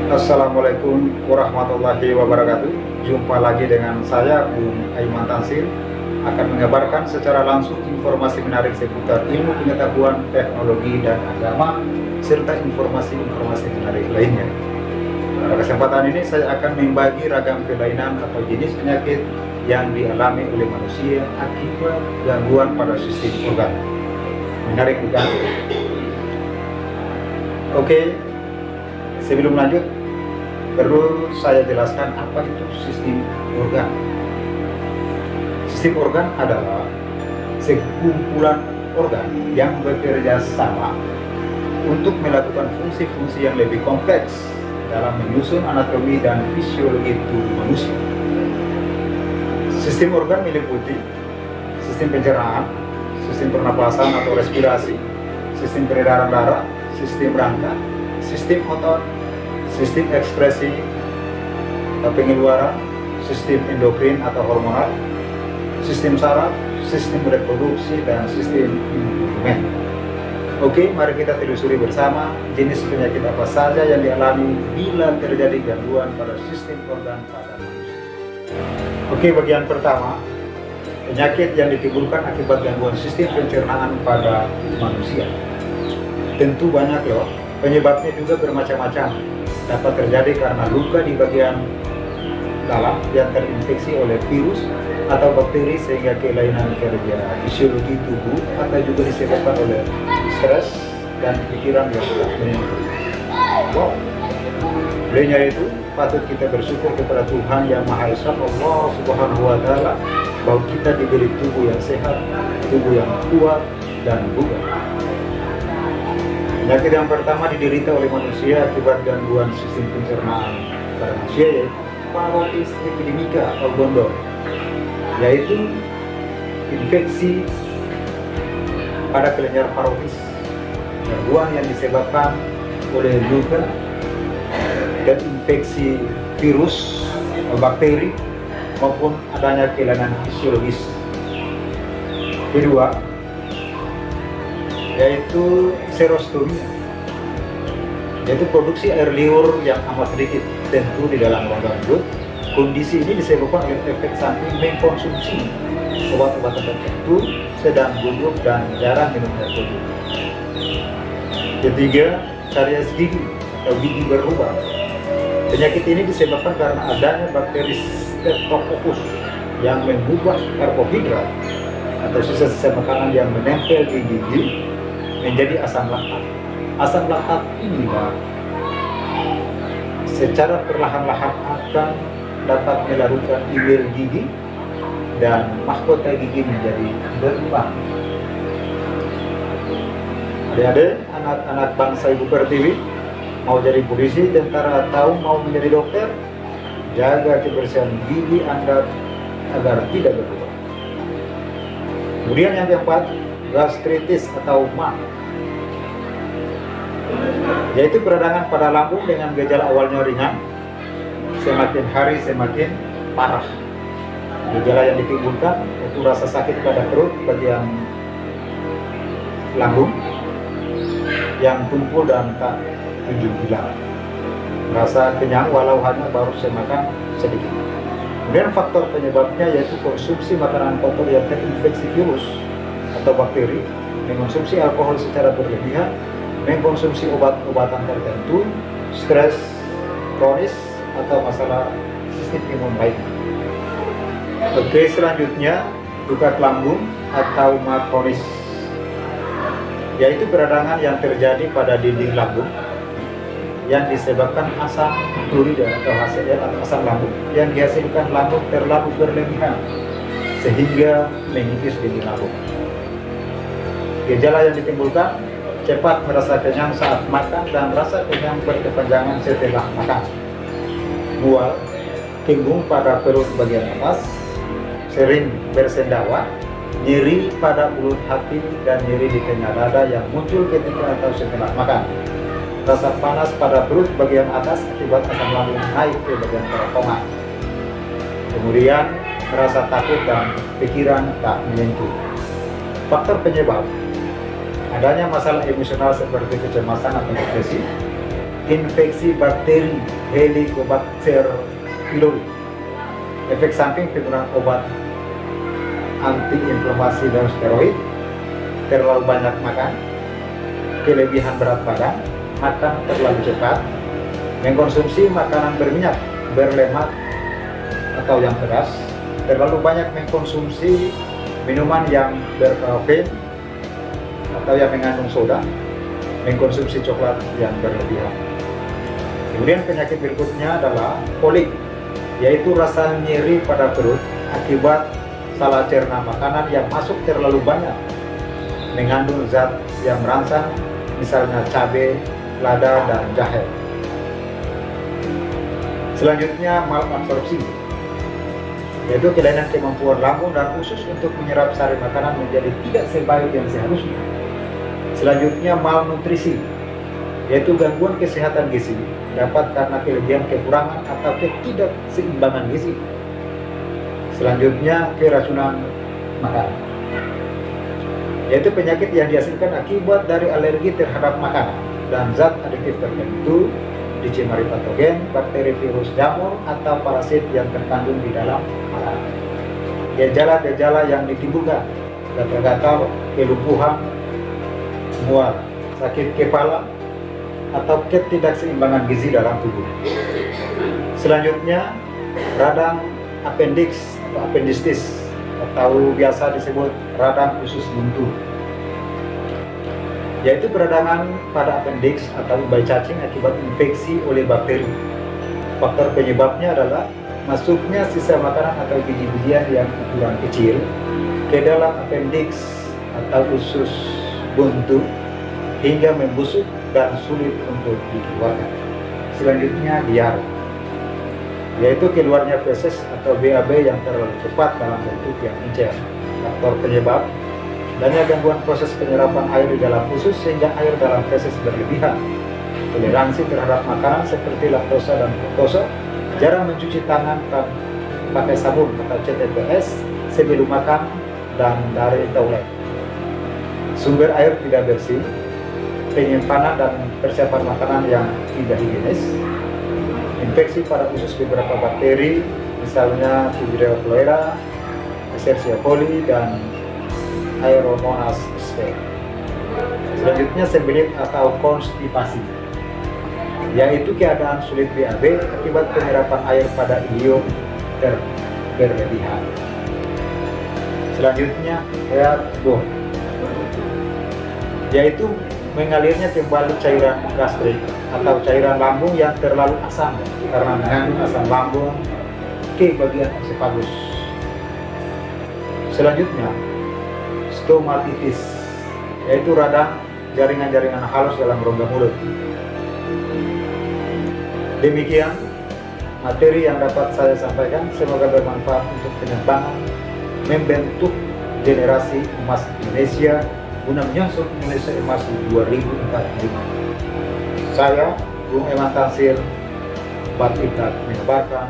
Assalamualaikum warahmatullahi wabarakatuh. Jumpa lagi dengan saya, Bung Aiman Tansir, akan mengabarkan secara langsung informasi menarik seputar ilmu pengetahuan, teknologi, dan agama, serta informasi-informasi menarik lainnya. Pada kesempatan ini saya akan membagi ragam kelainan atau jenis penyakit yang dialami oleh manusia akibat gangguan pada sistem organ. Menarik bukan? Oke, sebelum lanjut, perlu saya jelaskan apa itu sistem organ. Sistem organ adalah sekumpulan organ yang bekerja sama untuk melakukan fungsi-fungsi yang lebih kompleks dalam menyusun anatomi dan fisiologi tubuh manusia. Sistem organ meliputi sistem pencernaan, sistem pernapasan atau respirasi, sistem peredaran darah, sistem rangka, sistem otot, sistem ekspresi atau pengeluaran, sistem endokrin atau hormonal, sistem saraf, sistem reproduksi, dan sistem imun. Oke, mari kita telusuri bersama jenis penyakit apa saja yang dialami bila terjadi gangguan pada sistem organ pada manusia. Oke, bagian pertama, penyakit yang ditimbulkan akibat gangguan sistem pencernaan pada manusia. Tentu banyak loh, penyebabnya juga bermacam-macam. Dapat terjadi karena luka di bagian dalam yang terinfeksi oleh virus atau bakteri sehingga kelainan kerja fisiologi tubuh, atau juga disebabkan oleh stres dan pikiran yang tidak menentu. Wow, olehnya itu patut kita bersyukur kepada Tuhan Yang Maha Esa, Allah Subhanahu wa Ta'ala, bahwa kita diberi tubuh yang sehat, tubuh yang kuat dan bugar. Penyakit yang pertama diderita oleh manusia akibat gangguan sistem pencernaan pada manusia yaitu parotis epidemika atau gondok, yaitu infeksi pada kelenjar parotis, gangguan yang disebabkan oleh luka dan infeksi virus, bakteri, maupun adanya kelainan fisiologis. Kedua, yaitu serostomia, yaitu produksi air liur yang amat sedikit tentu di dalam rongga mulut. Kondisi ini disebabkan oleh efek samping mengkonsumsi obat-obatan tertentu, sedang gugup dan jarang minum air putih. Ketiga, karies gigi atau gigi berlubang. Penyakit ini disebabkan karena adanya bakteri Streptococcus yang mengubah karbohidrat atau sisa-sisa makanan yang menempel di gigi menjadi asam laktat. Asam laktat inilah secara perlahan-lahan akan dapat melarutkan ilir gigi dan mahkota gigi menjadi berlubang. Adik-adik, anak-anak bangsa Ibu Pertiwi, mau jadi polisi, tentara, atau mau menjadi dokter, jaga kebersihan gigi Anda agar tidak berlubang. Kemudian yang keempat, gastritis atau MA, yaitu peradangan pada lambung dengan gejala awalnya ringan, semakin hari semakin parah. Gejala yang ditimbulkan yaitu rasa sakit pada perut bagian lambung yang tumpul dan tak kunjung hilang, rasa kenyang walau hanya baru semakan sedikit. Kemudian faktor penyebabnya yaitu konsumsi makanan kotor yang terinfeksi virus atau bakteri, mengkonsumsi alkohol secara berlebihan, mengkonsumsi obat-obatan tertentu, stres kronis, atau masalah sistem imun lainnya. Oke, selanjutnya luka lambung atau MA kronis, yaitu peradangan yang terjadi pada dinding lambung yang disebabkan asam klorida atau HCl atau asam lambung yang dihasilkan lambung terlalu berlebihan sehingga mengikis dinding lambung. Gejala yang ditimbulkan cepat merasa kenyang saat makan dan rasa kenyang berkepanjangan setelah makan. Mual, kembung pada perut bagian atas, sering bersendawa, nyeri pada mulut hati, dan nyeri di tengah dada yang muncul ketika atau setelah makan. Rasa panas pada perut bagian atas akibat asam lambung naik ke bagian kerongkongan. Kemudian merasa takut dan pikiran tak menentu. Faktor penyebab adanya masalah emosional seperti kecemasan atau depresi, infeksi bakteri Helicobacter pylori. Efek samping penggunaan obat antiinflamasi dan steroid, terlalu banyak makan, kelebihan berat badan, makan terlalu cepat, mengkonsumsi makanan berminyak, berlemak atau yang pedas, terlalu banyak mengkonsumsi minuman yang berkafein atau yang mengandung soda, mengkonsumsi coklat yang berlebihan. Kemudian penyakit berikutnya adalah kolik, yaitu rasa nyeri pada perut akibat salah cerna makanan yang masuk terlalu banyak, mengandung zat yang merangsang, misalnya cabai, lada, dan jahe. Selanjutnya malabsorpsi, yaitu kelainan kemampuan lambung dan usus untuk menyerap sari makanan menjadi tidak sebaik yang seharusnya. Selanjutnya malnutrisi, yaitu gangguan kesehatan gizi dapat karena kelebihan, kekurangan, atau ketidakseimbangan gizi. Selanjutnya keracunan makanan, yaitu penyakit yang dihasilkan akibat dari alergi terhadap makanan dan zat adiktif tertentu, dicemari patogen, bakteri, virus, jamur, atau parasit yang terkandung di dalam makanan. Gejala-gejala yang ditimbulkan: gatal-gatal, kelumpuhan, mual, sakit kepala, atau ketidakseimbangan gizi dalam tubuh. Selanjutnya radang appendix atau appendicitis, atau biasa disebut radang usus buntu, yaitu peradangan pada appendix atau ubai cacing akibat infeksi oleh bakteri. Faktor penyebabnya adalah masuknya sisa makanan atau biji-bijian yang ukuran kecil ke dalam appendix atau usus buntu hingga membusuk dan sulit untuk dikeluarkan. Selanjutnya diare, yaitu keluarnya feses atau BAB yang terlalu cepat dalam bentuk yang encer. Faktor penyebab: adanya gangguan proses penyerapan air di dalam usus sehingga air dalam feses berlebihan, toleransi terhadap makanan seperti laktosa dan fruktosa, jarang mencuci tangan pakai sabun atau CTPS sebelum makan, dan dari toilet. Sumber air tidak bersih, penyimpanan dan persiapan makanan yang tidak higienis, infeksi pada usus beberapa bakteri, misalnya Fibrio cholera, Escherichia coli, dan Aeromonas sp. Selanjutnya sembelit atau konstipasi, yaitu keadaan sulit BAB akibat penyerapan air pada ileum berlebihan. Selanjutnya airborne, yaitu mengalirnya kembali cairan gastrik atau cairan lambung yang terlalu asam karena mengandung asam lambung ke bagian esofagus. Selanjutnya stomatitis, yaitu radang jaringan-jaringan halus dalam rongga mulut. Demikian materi yang dapat saya sampaikan, semoga bermanfaat untuk pengembangan membentuk generasi emas Indonesia guna menyongsong Indonesia Emas 2045. Saya, Bung Eman Tansir, Batikat menyebarkan